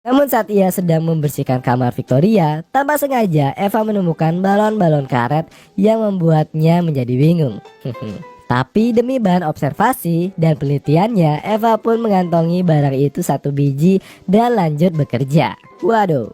Namun saat ia sedang membersihkan kamar Victoria, tanpa sengaja Eva menemukan balon-balon karet yang membuatnya menjadi bingung. Tapi demi bahan observasi dan penelitiannya, Eva pun mengantongi barang itu satu biji dan lanjut bekerja. Waduh.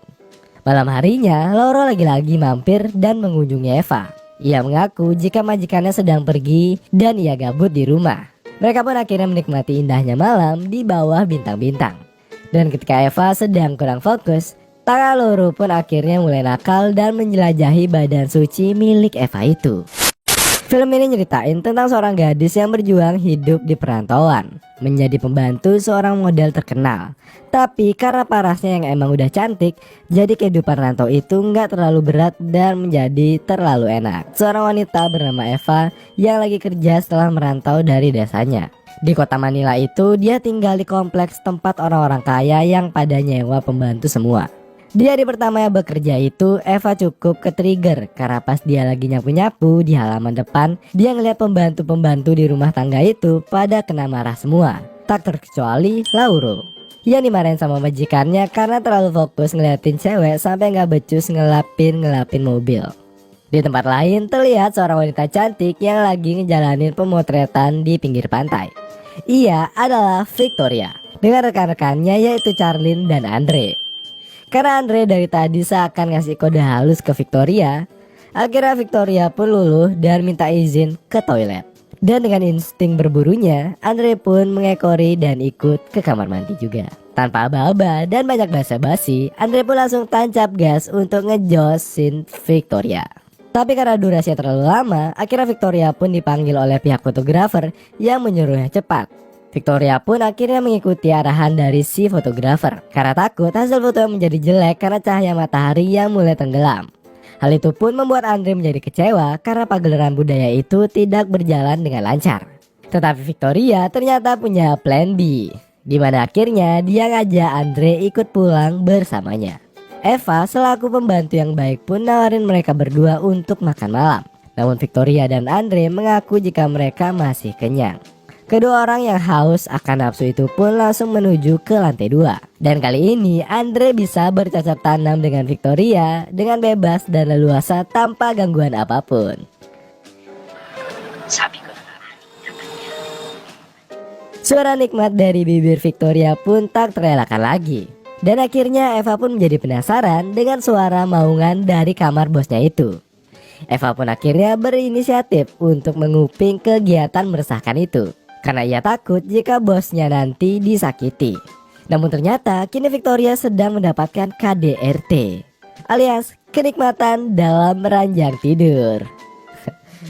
Malam harinya, Lauro lagi-lagi mampir dan mengunjungi Eva. Ia mengaku jika majikannya sedang pergi dan ia gabut di rumah. Mereka pun akhirnya menikmati indahnya malam di bawah bintang-bintang. Dan ketika Eva sedang kurang fokus, tangan Lauro pun akhirnya mulai nakal dan menjelajahi badan suci milik Eva itu. Film ini nyeritain tentang seorang gadis yang berjuang hidup di perantauan, menjadi pembantu seorang model terkenal. Tapi karena parasnya yang emang udah cantik, jadi kehidupan rantau itu nggak terlalu berat dan menjadi terlalu enak. Seorang wanita bernama Eva yang lagi kerja setelah merantau dari desanya. Di kota Manila itu, dia tinggal di kompleks tempat orang-orang kaya yang pada nyewa pembantu semua. Di hari pertama yang bekerja itu, Eva cukup ke-trigger karena pas dia lagi nyapu-nyapu di halaman depan, dia ngeliat pembantu-pembantu di rumah tangga itu pada kena marah semua. Tak terkecuali Lauro, yang dimarahin sama majikannya karena terlalu fokus ngeliatin cewek sampai nggak becus ngelapin mobil. Di tempat lain terlihat seorang wanita cantik yang lagi ngejalanin pemotretan di pinggir pantai. Ia adalah Victoria dengan rekan-rekannya yaitu Charlene dan Andre. Karena Andre dari tadi seakan ngasih kode halus ke Victoria, akhirnya Victoria pun luluh dan minta izin ke toilet. Dan dengan insting berburunya, Andre pun mengekori dan ikut ke kamar mandi juga. Tanpa aba-aba dan banyak basa-basi, Andre pun langsung tancap gas untuk ngejosin Victoria. Tapi karena durasinya terlalu lama, akhirnya Victoria pun dipanggil oleh pihak fotografer yang menyuruhnya cepat. Victoria pun akhirnya mengikuti arahan dari si fotografer karena takut hasil foto menjadi jelek karena cahaya matahari yang mulai tenggelam. Hal itu pun membuat Andre menjadi kecewa karena pagelaran budaya itu tidak berjalan dengan lancar. Tetapi Victoria ternyata punya plan B, di mana akhirnya dia ngajak Andre ikut pulang bersamanya. Eva selaku pembantu yang baik pun nawarin mereka berdua untuk makan malam. Namun Victoria dan Andre mengaku jika mereka masih kenyang. Kedua orang yang haus akan nafsu itu pun langsung menuju ke lantai 2. Dan kali ini Andre bisa bercocok tanam dengan Victoria dengan bebas dan leluasa tanpa gangguan apapun. Suara nikmat dari bibir Victoria pun tak terelakkan lagi. Dan akhirnya Eva pun menjadi penasaran dengan suara maungan dari kamar bosnya itu. Eva pun akhirnya berinisiatif untuk menguping kegiatan meresahkan itu, karena ia takut jika bosnya nanti disakiti. Namun ternyata kini Victoria sedang mendapatkan KDRT, alias kenikmatan dalam meranjang tidur.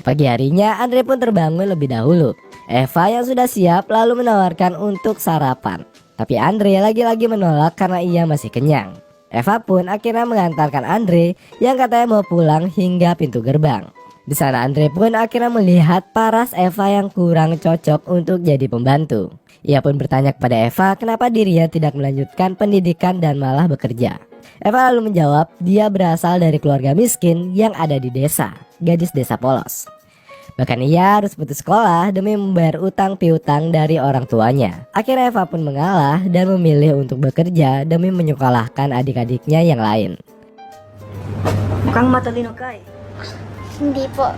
Pagi harinya Andre pun terbangun lebih dahulu. Eva yang sudah siap lalu menawarkan untuk sarapan. Tapi Andre lagi-lagi menolak karena ia masih kenyang. Eva pun akhirnya mengantarkan Andre yang katanya mau pulang hingga pintu gerbang. Di sana Andre pun akhirnya melihat paras Eva yang kurang cocok untuk jadi pembantu. Ia pun bertanya kepada Eva kenapa dirinya tidak melanjutkan pendidikan dan malah bekerja. Eva lalu menjawab dia berasal dari keluarga miskin yang ada di desa, gadis desa polos. Bahkan ia harus putus sekolah demi membayar utang piutang dari orang tuanya. Akhirnya Eva pun mengalah dan memilih untuk bekerja demi menyekolahkan adik-adiknya yang lain. Mukhang matalino ka eh. Hindi po.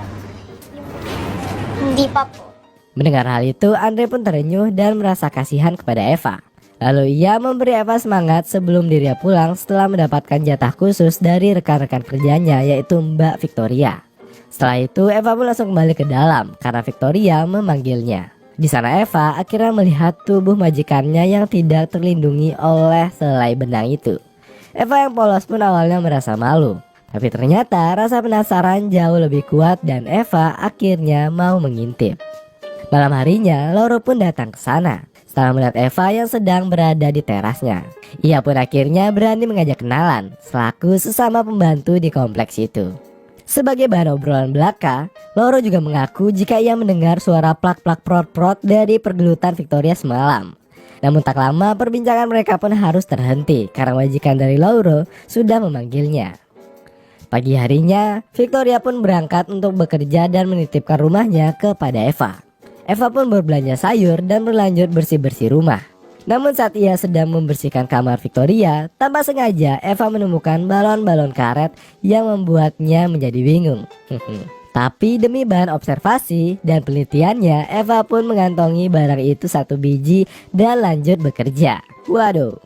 Hindi pa po. Mendengar hal itu, Andre pun terenyuh dan merasa kasihan kepada Eva. Lalu ia memberi Eva semangat sebelum dirinya pulang setelah mendapatkan jatah khusus dari rekan-rekan kerjanya yaitu Mbak Victoria. Setelah itu Eva pun langsung kembali ke dalam karena Victoria memanggilnya. Di sana Eva akhirnya melihat tubuh majikannya yang tidak terlindungi oleh selai benang itu. Eva yang polos pun awalnya merasa malu, tapi ternyata rasa penasaran jauh lebih kuat dan Eva akhirnya mau mengintip. Malam harinya Lauro pun datang ke sana setelah melihat Eva yang sedang berada di terasnya. Ia pun akhirnya berani mengajak kenalan selaku sesama pembantu di kompleks itu. Sebagai bahan obrolan belaka, Lauro juga mengaku jika ia mendengar suara plak-plak prot-prot dari pergelutan Victoria semalam. Namun tak lama perbincangan mereka pun harus terhenti karena majikan dari Lauro sudah memanggilnya. Pagi harinya, Victoria pun berangkat untuk bekerja dan menitipkan rumahnya kepada Eva. Eva pun berbelanja sayur dan berlanjut bersih-bersih rumah. Namun saat ia sedang membersihkan kamar Victoria, tanpa sengaja Eva menemukan balon-balon karet yang membuatnya menjadi bingung. Tapi demi bahan observasi dan penelitiannya, Eva pun mengantongi barang itu 1 biji dan lanjut bekerja. Waduh.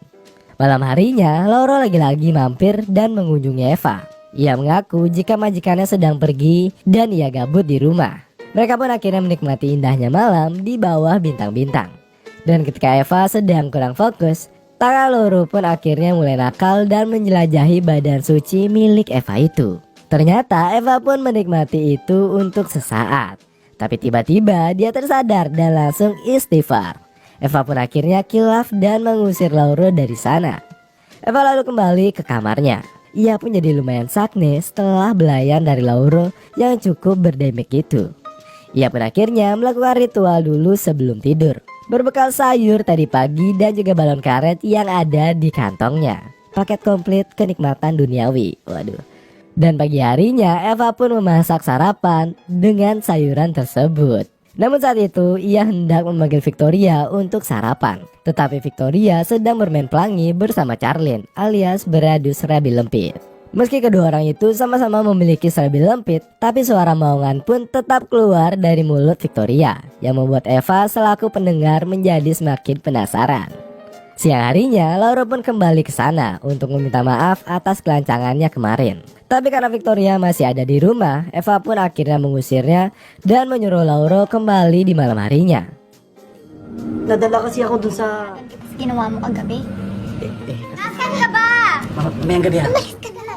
Malam harinya, Lauro lagi-lagi mampir dan mengunjungi Eva. Ia mengaku jika majikannya sedang pergi dan ia gabut di rumah. Mereka pun akhirnya menikmati indahnya malam di bawah bintang-bintang. Dan ketika Eva sedang kurang fokus, tangan Lauro pun akhirnya mulai nakal dan menjelajahi badan suci milik Eva itu. Ternyata Eva pun menikmati itu untuk sesaat. Tapi tiba-tiba dia tersadar dan langsung istighfar. Eva pun akhirnya khilaf dan mengusir Lauro dari sana. Eva lalu kembali ke kamarnya. Ia pun jadi lumayan sakne setelah belayan dari Lauro yang cukup berdemik itu. Ia pun akhirnya melakukan ritual dulu sebelum tidur. Berbekal sayur tadi pagi dan juga balon karet yang ada di kantongnya. Paket komplit kenikmatan duniawi. Waduh. Dan pagi harinya Eva pun memasak sarapan dengan sayuran tersebut. Namun saat itu ia hendak memanggil Victoria untuk sarapan. Tetapi Victoria sedang bermain pelangi bersama Charlene alias beradu serabi lempit. Meski kedua orang itu sama-sama memiliki serabi lempit, tapi suara maungan pun tetap keluar dari mulut Victoria, yang membuat Eva selaku pendengar menjadi semakin penasaran. Siang harinya, Lauro pun kembali ke sana untuk meminta maaf atas kelancangannya kemarin. Tapi karena Victoria masih ada di rumah, Eva pun akhirnya mengusirnya dan menyuruh Lauro kembali di malam harinya. Nadala kasi ako dun sa... Ginawa mo kagabi? Nasaan ka ba? Mamayang gabi ha. Umalis ka na.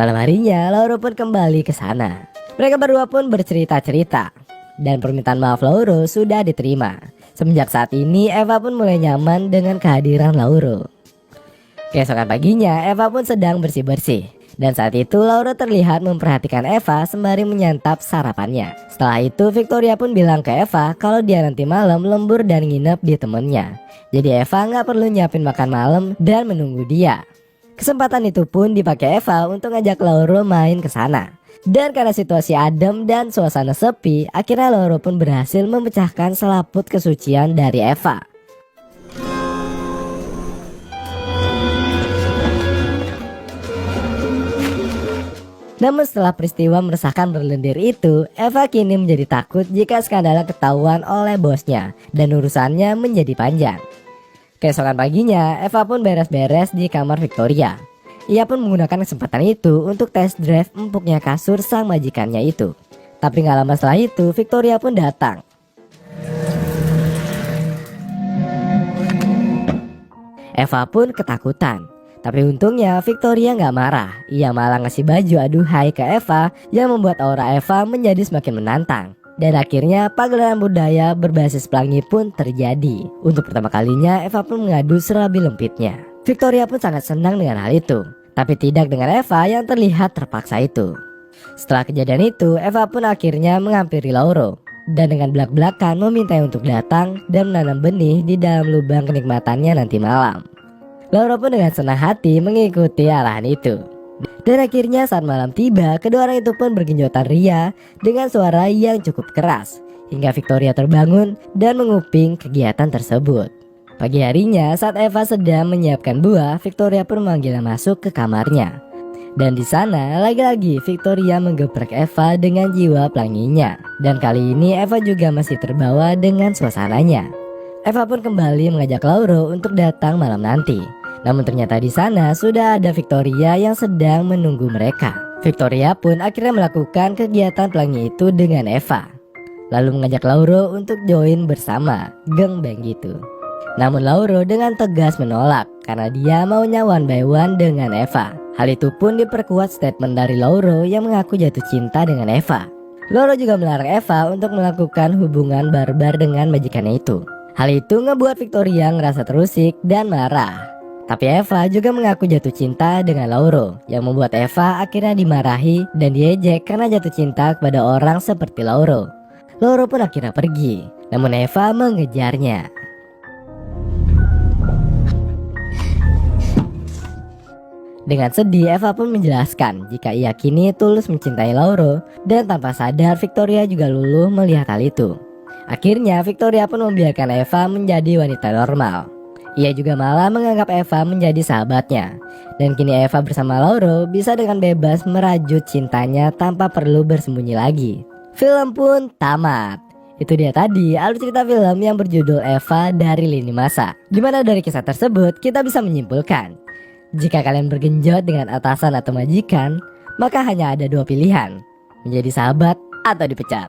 Malam harinya, Lauro pun kembali ke sana. Mereka berdua pun bercerita-cerita. Dan permintaan maaf Lauro sudah diterima. Semenjak saat ini Eva pun mulai nyaman dengan kehadiran Lauro. Keesokan paginya Eva pun sedang bersih-bersih. Dan saat itu Lauro terlihat memperhatikan Eva sembari menyantap sarapannya. Setelah itu Victoria pun bilang ke Eva kalau dia nanti malam lembur dan nginep di temennya. Jadi Eva nggak perlu nyiapin makan malam dan menunggu dia. Kesempatan itu pun dipakai Eva untuk ngajak Lauro main ke sana. Dan karena situasi adem dan suasana sepi, akhirnya Lauro pun berhasil memecahkan selaput kesucian dari Eva. Namun setelah peristiwa meresahkan berlendir itu, Eva kini menjadi takut jika skandalnya ketahuan oleh bosnya dan urusannya menjadi panjang. Keesokan paginya, Eva pun beres-beres di kamar Victoria. Ia pun menggunakan kesempatan itu untuk test drive empuknya kasur sang majikannya itu. Tapi gak lama setelah itu Victoria pun datang. Eva pun ketakutan. Tapi untungnya Victoria gak marah. Ia malah ngasih baju aduhai ke Eva yang membuat aura Eva menjadi semakin menantang. Dan akhirnya pagelaran budaya berbasis pelangi pun terjadi. Untuk pertama kalinya Eva pun mengadu serabi lempitnya. Victoria pun sangat senang dengan hal itu, tapi tidak dengan Eva yang terlihat terpaksa itu. Setelah kejadian itu, Eva pun akhirnya menghampiri Lauro dan dengan belak-belakan memintanya untuk datang dan menanam benih di dalam lubang kenikmatannya nanti malam. Lauro pun dengan senang hati mengikuti arahan itu. Dan akhirnya saat malam tiba, kedua orang itu pun bergenjotan ria dengan suara yang cukup keras hingga Victoria terbangun dan menguping kegiatan tersebut. Pagi harinya saat Eva sedang menyiapkan buah, Victoria pun memanggilnya masuk ke kamarnya. Dan di sana lagi-lagi Victoria menggeprek Eva dengan jiwa pelanginya. Dan kali ini Eva juga masih terbawa dengan suasananya. Eva pun kembali mengajak Lauro untuk datang malam nanti. Namun ternyata di sana sudah ada Victoria yang sedang menunggu mereka. Victoria pun akhirnya melakukan kegiatan pelangi itu dengan Eva, lalu mengajak Lauro untuk join bersama geng bang gitu. Namun Lauro dengan tegas menolak karena dia maunya one by one dengan Eva. Hal itu pun diperkuat statement dari Lauro yang mengaku jatuh cinta dengan Eva. Lauro juga melarang Eva untuk melakukan hubungan barbar dengan majikannya itu. Hal itu ngebuat Victoria ngerasa terusik dan marah. Tapi Eva juga mengaku jatuh cinta dengan Lauro, yang membuat Eva akhirnya dimarahi dan diejek karena jatuh cinta kepada orang seperti Lauro. Lauro pun akhirnya pergi, namun Eva mengejarnya. Dengan sedih, Eva pun menjelaskan jika ia kini tulus mencintai Lauro dan tanpa sadar Victoria juga luluh melihat hal itu. Akhirnya Victoria pun membiarkan Eva menjadi wanita normal. Ia juga malah menganggap Eva menjadi sahabatnya. Dan kini Eva bersama Lauro bisa dengan bebas merajut cintanya tanpa perlu bersembunyi lagi. Film pun tamat. Itu dia tadi alur cerita film yang berjudul Eva dari Lini Masa. Dimana dari kisah tersebut kita bisa menyimpulkan, jika kalian bergenjot dengan atasan atau majikan, maka hanya ada dua pilihan, menjadi sahabat atau dipecat.